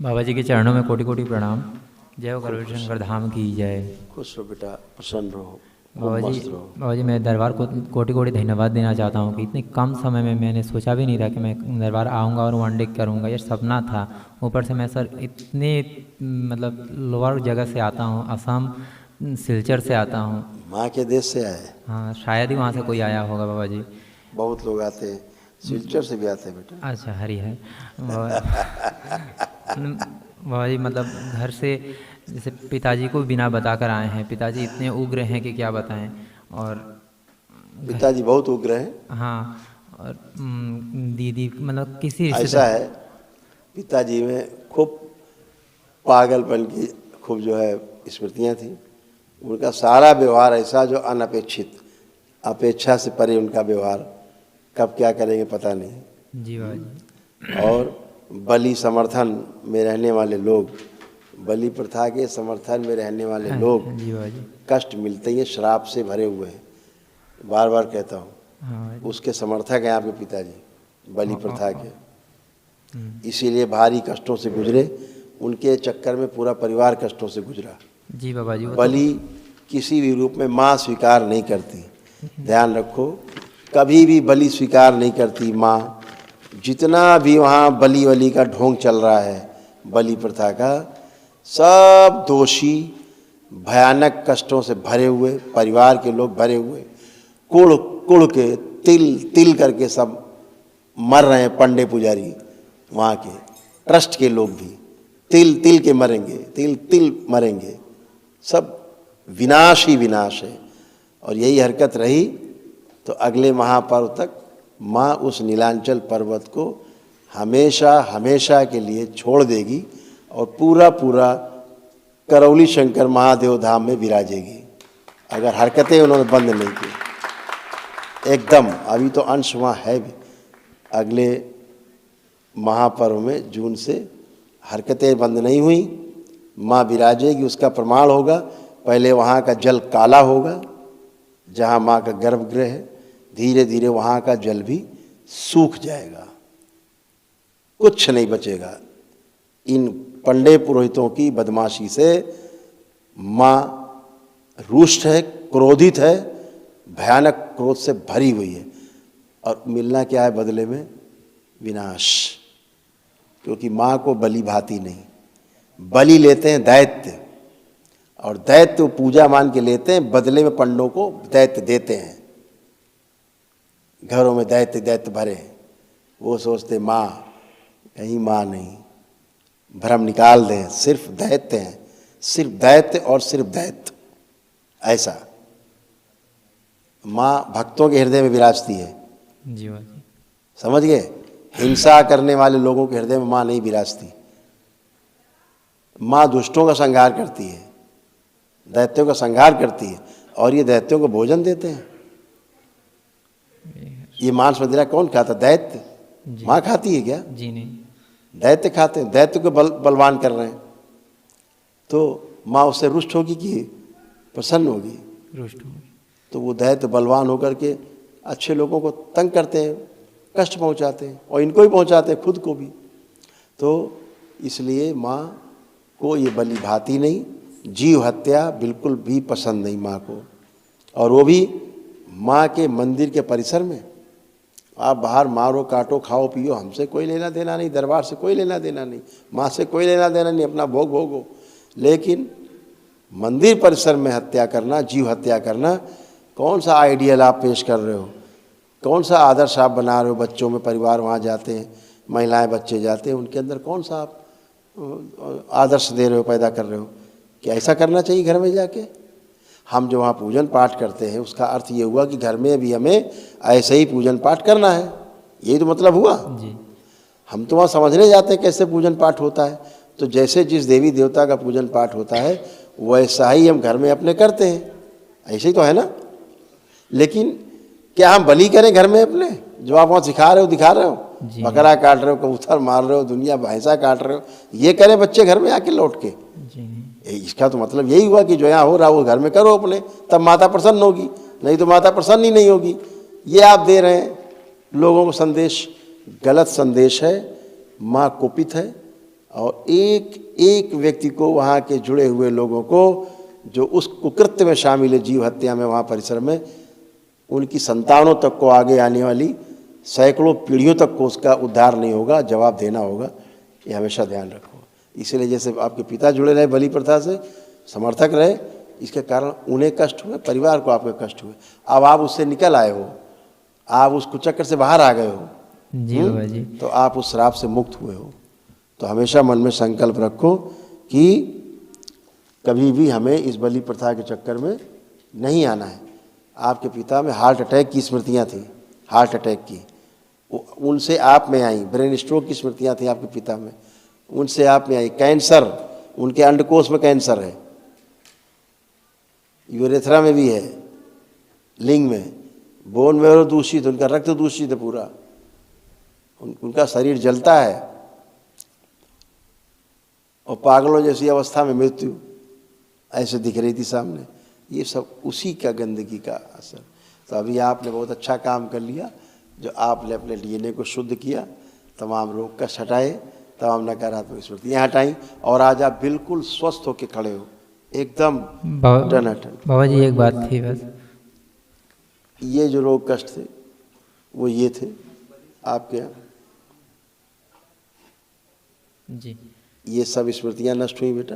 बाबा जी के चरणों में कोटि कोटि प्रणाम। जय हो करोड़ शंकर धाम की जय। खुश रहो बेटा, प्रसन्न रहो, खूब बाबा जी, मस्त रहो। बाबा जी मैं दरबार को कोटि कोटि धन्यवाद देना चाहता हूँ कि इतने कम समय में मैंने सोचा भी नहीं था कि मैं दरबार आऊँगा और वन डे करूँगा। ये सपना था। ऊपर से मैं सर इतने मतलब लोअर जगह से आता हूँ, असम सिलचर से आता हूँ। माँ के देश से आए, हाँ, शायद ही वहाँ से कोई आया होगा बाबा जी। बहुत लोग आते हैं, सिलचर से भी आते हैं बेटा। अच्छा, हरी है बाबा जी। मतलब घर से जैसे पिताजी को बिना बताकर आए हैं। पिताजी इतने उग्र हैं कि क्या बताएं। और पिताजी बहुत उग्र हैं। हाँ, और दीदी मतलब किसी ऐसा रिश्तेदार। है, पिताजी में खूब पागलपन की खूब जो है स्मृतियाँ थी। उनका सारा व्यवहार ऐसा जो अनपेक्षित, अपेक्षा से परे उनका व्यवहार, कब क्या करेंगे पता नहीं। जी बाबा जी। और बलि समर्थन में रहने वाले लोग, बलि प्रथा के समर्थन में रहने वाले लोग जी बाबा जी। कष्ट मिलते ही श्राप से भरे हुए हैं। बार बार कहता हूँ, हाँ बाबा जी। उसके समर्थक हैं आपके पिताजी, बलि प्रथा के। हम्म। इसीलिए भारी कष्टों से गुजरे। उनके चक्कर में पूरा परिवार कष्टों से गुजरा। जी बाबा जी, वो तो बलि किसी भी रूप में माँ स्वीकार नहीं करती, ध्यान रखो। कभी भी बलि स्वीकार नहीं करती माँ। जितना भी वहाँ बलि वली का ढोंग चल रहा है, बलि प्रथा का, सब दोषी, भयानक कष्टों से भरे हुए परिवार के लोग भरे हुए, कुड़ कुड़ के तिल तिल करके सब मर रहे हैं। पंडे पुजारी वहाँ के, ट्रस्ट के लोग भी तिल तिल के मरेंगे, तिल तिल मरेंगे। सब विनाश ही विनाश है। और यही हरकत रही तो अगले महापर्व तक माँ उस नीलांचल पर्वत को हमेशा हमेशा के लिए छोड़ देगी और पूरा पूरा करौली शंकर महादेव धाम में विराजेगी, अगर हरकतें उन्होंने बंद नहीं की एकदम। अभी तो अंश वहाँ है भी। अगले महापर्व में जून से हरकतें बंद नहीं हुई, माँ विराजेगी, उसका प्रमाण होगा। पहले वहाँ का जल काला होगा, जहाँ माँ का गर्भगृह है। धीरे धीरे वहाँ का जल भी सूख जाएगा, कुछ नहीं बचेगा। इन पंडे पुरोहितों की बदमाशी से माँ रुष्ट है, क्रोधित है, भयानक क्रोध से भरी हुई है। और मिलना क्या है बदले में? विनाश। क्योंकि माँ को बलि भाती नहीं। बलि लेते हैं दैत्य, और दैत्य पूजा मान के लेते हैं, बदले में पंडों को दैत्य देते हैं। घरों में दैत्य दैत्य भरे हैं। वो सोचते माँ, कहीं माँ नहीं, भ्रम निकाल दें, सिर्फ दैत्य हैं, सिर्फ दैत्य और सिर्फ दैत्य। ऐसा माँ भक्तों के हृदय में विराजती है। जी बाबा जी। समझ गए? हिंसा करने वाले लोगों के हृदय में माँ नहीं विराजती। माँ दुष्टों का संहार करती है, दैत्यों का संहार करती है, और ये दैत्यों को भोजन देते हैं। ये मांस मदिरा कौन खाता? दैत्य। माँ खाती है क्या? जी नहीं। दैत्य खाते हैं। दैत्य को बलवान कर रहे हैं, तो माँ उससे रुष्ट होगी कि प्रसन्न होगी? रुष्ट होगी। तो वो दैत्य बलवान होकर के अच्छे लोगों को तंग करते हैं, कष्ट पहुंचाते हैं, और इनको भी पहुंचाते हैं, खुद को भी। तो इसलिए माँ को ये बलि भाती नहीं। जीव हत्या बिल्कुल भी पसंद नहीं माँ को। और वो भी माँ के मंदिर के परिसर में। आप बाहर मारो, काटो, खाओ, पियो, हमसे कोई लेना देना नहीं, दरबार से कोई लेना देना नहीं, माँ से कोई लेना देना नहीं, अपना भोग भोगो। लेकिन मंदिर परिसर में हत्या करना, जीव हत्या करना, कौन सा आइडियल आप पेश कर रहे हो? कौन सा आदर्श आप बना रहे हो? बच्चों में परिवार वहाँ जाते हैं, महिलाएं बच्चे जाते हैं, उनके अंदर कौन सा आप आदर्श दे रहे हो, पैदा कर रहे हो? कि ऐसा करना चाहिए घर में जाके? हम जो वहाँ पूजन पाठ करते हैं, उसका अर्थ ये हुआ कि घर में भी हमें ऐसे ही पूजन पाठ करना है। यही तो मतलब हुआ जी। हम तो वहाँ समझने जाते हैं कैसे पूजन पाठ होता है। तो जैसे जिस देवी देवता का पूजन पाठ होता है, वैसा ही हम घर में अपने करते हैं। ऐसे ही तो है ना? लेकिन क्या हम बलि करें घर में अपने? जो आप वहाँ सिखा रहे हो, दिखा रहे हो, बकरा काट रहे हो, कबूतर मार रहे हो, दुनिया भैंसा काट रहे हो, ये करें बच्चे घर में आके लौट के? जी नहीं। इसका तो मतलब यही हुआ कि जो यहाँ हो रहा वो घर में करो अपने, तब माता प्रसन्न होगी, नहीं तो माता प्रसन्न ही नहीं होगी। ये आप दे रहे हैं लोगों को संदेश, गलत संदेश है। माँ कुपित है, और एक एक व्यक्ति को, वहाँ के जुड़े हुए लोगों को जो उस कुकृत्य में शामिल है, जीव हत्या में, वहाँ परिसर में, उनकी संतानों तक को, आगे आने वाली सैकड़ों पीढ़ियों तक को उसका उद्धार नहीं होगा, जवाब देना होगा। ये हमेशा ध्यान रखो। इसलिए जैसे आपके पिता जुड़े रहे बलि प्रथा से, समर्थक रहे, इसके कारण उन्हें कष्ट हुए, परिवार को आपके कष्ट हुए। अब आप उससे निकल आए हो, आप उस कुचक्र से बाहर आ गए हो जी बाबा जी। तो आप उस श्राप से मुक्त हुए हो। तो हमेशा मन में संकल्प रखो कि कभी भी हमें इस बलि प्रथा के चक्कर में नहीं आना है। आपके पिता में हार्ट अटैक की स्मृतियाँ थी, हार्ट अटैक की, उनसे आप में आई। ब्रेन स्ट्रोक की स्मृतियाँ थी आपके पिता में, उनसे आप में आई। कैंसर, उनके अंडकोश में कैंसर है, यूरेथ्रा में भी है, लिंग में, बोन में दूषित, उनका रक्त दूषित है पूरा, उनका शरीर जलता है, और पागलों जैसी अवस्था में मृत्यु ऐसे दिख रही थी सामने। ये सब उसी का गंदगी का असर। तो अभी आपने बहुत अच्छा काम कर लिया, जो आपने अपने डीएनए को शुद्ध किया, तमाम रोग कष्ट हटाए, तमाम नकारात्मक स्मृतियाँ हटाई, और आज आप बिल्कुल स्वस्थ होकर खड़े हो, एकदम टनाटन। बाबा जी एक बात थी बस, ये जो रोग कष्ट थे वो ये थे आपके यहाँ जी। ये सब स्मृतियाँ नष्ट हुई बेटा।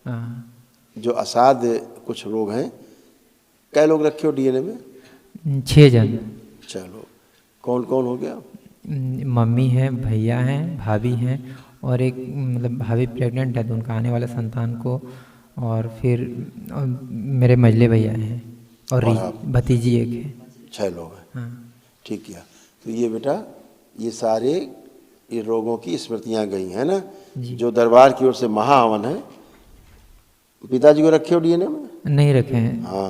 हाँ। जो असाध्य कुछ रोग हैं, कै लोग रखे हो डीएनए में? 6 जन। चलो, कौन कौन हो गया? मम्मी है, भैया हैं, भाभी हैं, और एक मतलब भाभी प्रेग्नेंट है तो उनका आने वाले संतान को, और फिर मेरे मझले भैया हैं, और भतीजी एक है। 6 लोग हैं। हाँ। ठीक किया। तो ये बेटा, ये सारे ये रोगों की स्मृतियाँ गई हैं ना। जो दरबार की ओर से महाहवन है, पिताजी को रखे हो डीएनए में? नहीं रखे हैं। हाँ,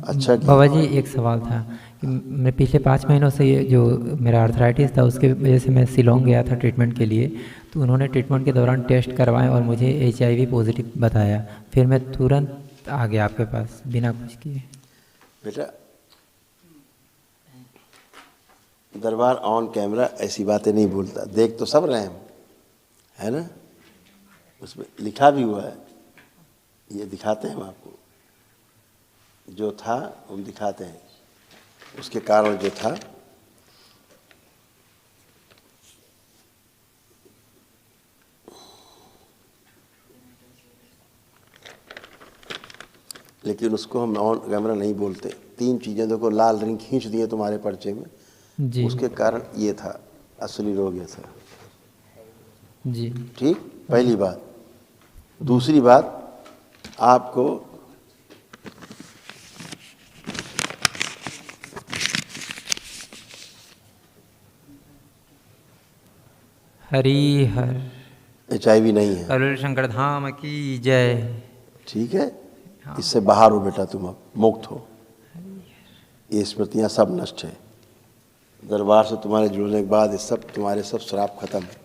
अच्छा किया। बाबा जी एक सवाल था कि मैं पिछले 5 महीनों से ये जो मेरा आर्थराइटिस था उसके वजह से मैं शिलोंग गया था ट्रीटमेंट के लिए, तो उन्होंने ट्रीटमेंट के दौरान टेस्ट करवाए और मुझे HIV पॉजिटिव बताया। फिर मैं तुरंत आ गया आपके पास बिना कुछ किए। बेटा, दरबार ऑन कैमरा ऐसी बातें नहीं बोलता, देख तो सब रहे हम, है ना। उसमें लिखा भी हुआ है, ये दिखाते हैं हम आपको, जो था हम दिखाते हैं, उसके कारण जो था। लेकिन उसको हम ऑन कैमरा नहीं बोलते। 3 चीज़ें देखो, लाल रिंग खींच दिए तुम्हारे पर्चे में जी। उसके कारण ये था, असली रोग ये था जी। ठीक, पहली बात। दूसरी बात, आपको हरि हर HIV नहीं है, करोल शंकर धाम की जय। ठीक है। इससे बाहर हो बेटा, तुम अब मुक्त हो। ये स्मृतियाँ सब नष्ट है। दरबार से तुम्हारे जुड़ने के बाद ये सब तुम्हारे सब श्राप खत्म है।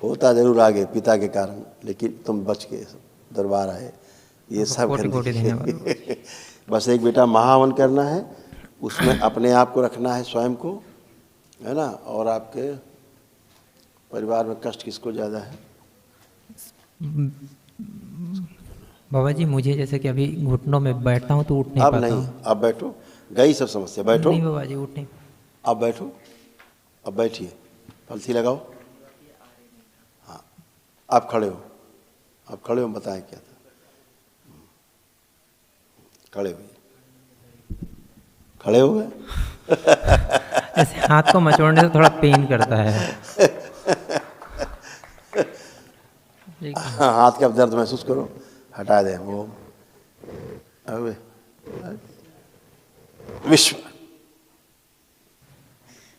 होता जरूर आगे पिता के कारण, लेकिन तुम बच गए, दरबार आए, ये सब कोटि धन्यवाद। बस एक बेटा महाहवन करना है, उसमें अपने आप को रखना है, स्वयं को, है ना। और आपके परिवार में कष्ट किसको ज़्यादा है? बाबा जी मुझे जैसे कि अभी घुटनों में बैठता हूँ तो उठ नहीं अब पाता नहीं, हूँ। अब बैठो, गई सब समस्या, बैठो। नहीं बाबा जी उठ नहीं। अब बैठो, अब बैठिए, पलथी लगाओ। हाँ, आप खड़े हो, आप खड़े हो, बताएं क्या था। खड़े हुए, खड़े हो गए। ऐसे हाथ को मचोड़ने से थोड़ा पेन करता है। हाँ, हाथ का दर्द महसूस करो, हटा दें वो। अबे विश्व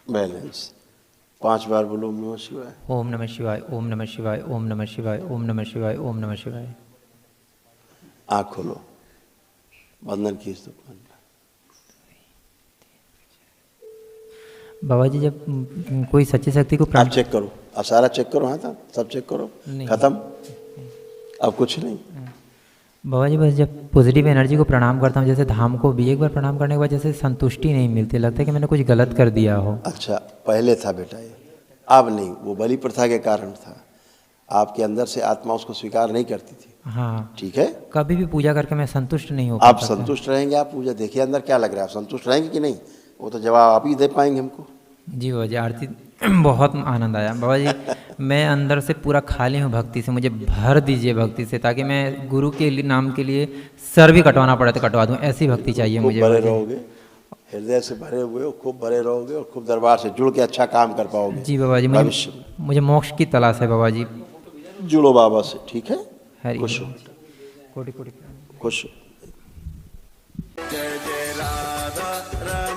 बैलेंस 5 बार बोलो, ओम नमः शिवाय। ओम नमः शिवाय, ओम नमः शिवाय, ओम नमः शिवाय, ओम नमः शिवाय, ओम नमः शिवाय। आँख खोलो, बंधन खींच दो। बाबा जी जब कोई सच्ची शक्ति को आप चेक करो, आप सारा चेक करो, हाँ था सब चेक करो, खत्म, अब कुछ नहीं। बाबा जी बस जब पॉजिटिव एनर्जी को प्रणाम करता हूँ, जैसे धाम को भी एक बार प्रणाम करने के बाद जैसे संतुष्टि नहीं मिलती, लगता है कि मैंने कुछ गलत कर दिया हो। अच्छा, पहले था बेटा ये, अब नहीं, वो बलि प्रथा के कारण था। आपके अंदर से आत्मा उसको स्वीकार नहीं करती थी। हाँ, ठीक है, कभी भी पूजा करके मैं संतुष्ट नहीं हो आप पाता था। संतुष्ट रहेंगे। आप पूजा देखिए अंदर क्या लग रहा है, आप संतुष्ट रहेंगे कि नहीं, वो तो जवाब आप ही दे पाएंगे हमको। जी बाबा जी, आरती बहुत आनंद आया बाबा जी। मैं अंदर से पूरा खाली हूँ भक्ति से, मुझे भर दीजिए भक्ति से, ताकि मैं गुरु के नाम के लिए सर भी कटवाना पड़े तो कटवा दूँ, ऐसी भक्ति चाहिए खूब मुझे भरे बाबा जी। रहोगे, हृदय से भरे हुए हो, खूब भरे रहोगे और खूब दरबार से जुड़ के अच्छा काम कर पाओगे जी बाबा जी, भविष्य में। मुझे मोक्ष की तलाश है बाबा जी। जुड़ो बाबा से, ठीक है, हरि खुश हो, कोटि कोटि खुश हो। जय जय राधा रमण